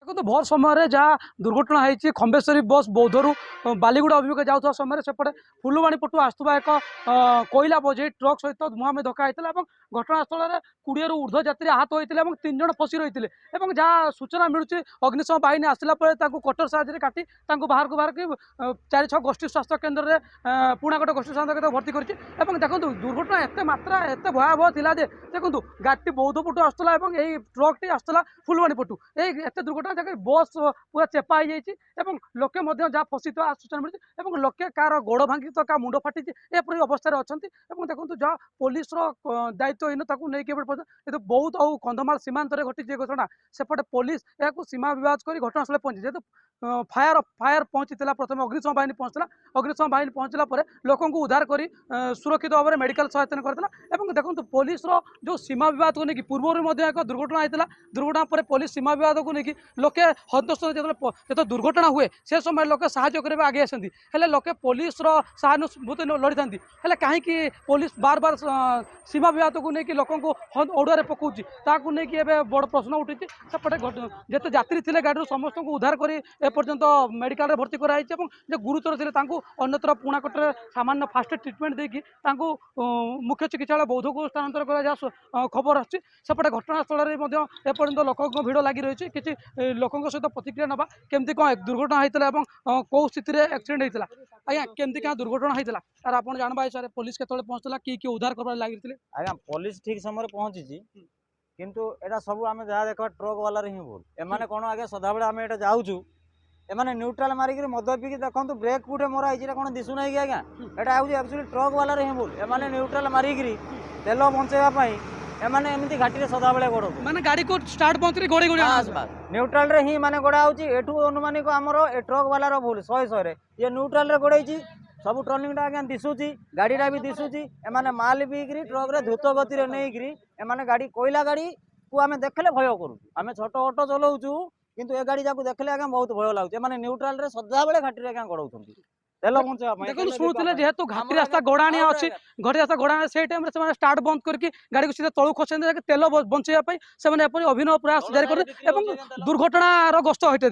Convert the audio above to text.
देखो भोर समय जहाँ दुर्घटना होती खंबेश्वरी बस बौद्धरू बालीगुड़ा अभिमुखे जाऊा समय सेपटे फुलवाणी पटू आसुवा एक कोईला बोझे ट्रक सहित मुहांमुही धक्का होता है। घटनास्थल में 20 ରୁ ऊर्ध्व यात्री आहत होते और 3 जण फसी रही है। जहाँ सूचना मिलूँ अग्निशम बाहिनी आसला कटर साहाଯ୍य काटी बाहर को बाहर 4-6 गोष्ठी स्वास्थ्य केन्द्र में पुणागट गोष्ठी स्वास्थ्य केन्द्र भर्ती कर देखो दुर्घटना एत मात्रा एत भयावह था देखो गाड़ी बौद्ध पटू आसला यही ट्रक टी आसला फुलवाणी पटू एत दुर्घटना जगह बस पूरा चेपा हो जाए लोके जहाँ फसी सूचना मिली लोके कार गोड़ भांगी तो क्या मुंड फाटी एपरी अवस्था अच्छा। देखो जहाँ पुलिस दायित्वहीनता नहीं बहुत और कंधमाल सीमांत घटी घटना सेपटे पुलिस या सीमा विवाद कर घटनास्थल पहुंची जेहेतु फायर पहुंची प्रथम अग्निशम बाहिनी पहुंचला। अग्निशम बाहिनी पहुंचला लोक उद्धार कर सुरक्षित भाव में मेडिकल सहायता करता। देखो पुलिस जो सीमा विवाद को लेकिन पूर्व एक दुर्घटना होता दुर्घटना पर पुलिस सीमा विवाद को लेकिन लोके हतस्त जो दुर्घटना हुए से समय लोके साहाय्य करने आगे आसती है लोके पुलिस सहानुभूति लड़ी था कहीं पुलिस बार बार सीमा विवाद को लेकिन लोक ओडुआ पकाउची ताकू नहीं बड़ प्रश्न उठी सेपटे जिते यात्री थे गाड़ी समस्त को उद्धार कर एपर्यंत मेडिकल भर्ती कराई जो गुरुतर थे अन्यत्र पुणाकटे सामान्य फास्ट ट्रिटमेंट देकी मुख्य चिकित्सा बौद्ध को स्थानांतर कर खबर आसपटे घटनास्थल में एपर्यंत लोक भिड़ लगी रही किसी लोक सहित प्रतिक्रिया नवा केमती कौन दुर्घटना होता कौ स्थित एक्सीडेंट होता आज्ञा केमती क्या दुर्घटना होता तार आप जानवा हिसाब से पुलिस केतले पहुंचला कि उद्धार कर लगी आज्ञा पुलिस ठीक समय पहुंची किंतु एटा सब आम जहाँ देखा ट्रक वाला ही भूल एमाने कौन आगे सदाबे आम ये जाऊँ एमाने न्यूट्राल मारिक मद पीकी देखो ब्रेक कूटे मरा है कौन दिशुना कि आज्ञा एटा एक्चुअली ट्रक वाला ही भूल एमाने न्यूट्राल मारिक तेल बंचाई एमाने एमती घाटी सदाबे गोड़ माने गाड़ी को स्टार्ट बंद गोड़े गोड़े न्यूट्राल रे ही माने गोड़ा होटू अनुमानिक आमर ए ट्रक वाला भूल 100 ये न्यूट्राल रे गोड़े सब टर्निंग आज्ञा दिशुची गाड़ीटा भी दिशुची एमाने माल पीकरी ट्रक रे द्रुत गति नहीं एमाने गाड़ी कोईला गाड़ी को आम देखले भय करूँ आम छोट ऑटो चलाऊँ किंतु ए गाड़ी जाको देखले आज्ञा बहुत भय लगुच मैंने न्यूट्राल रे सदाबे घाटी आज्ञा गड़ाउछंती तेल देखो शुणुते जेहेतु घाटी रास्ता गड़ाणी अच्छी घाटी रास्ता गड़ाणी से टाइम स्टार्ट बंद करके गाड़ी को सीधा तलू खसते तेल बंचाई से अभिनव प्रयास जारी कर दुर्घटनार ग्रस्त होते।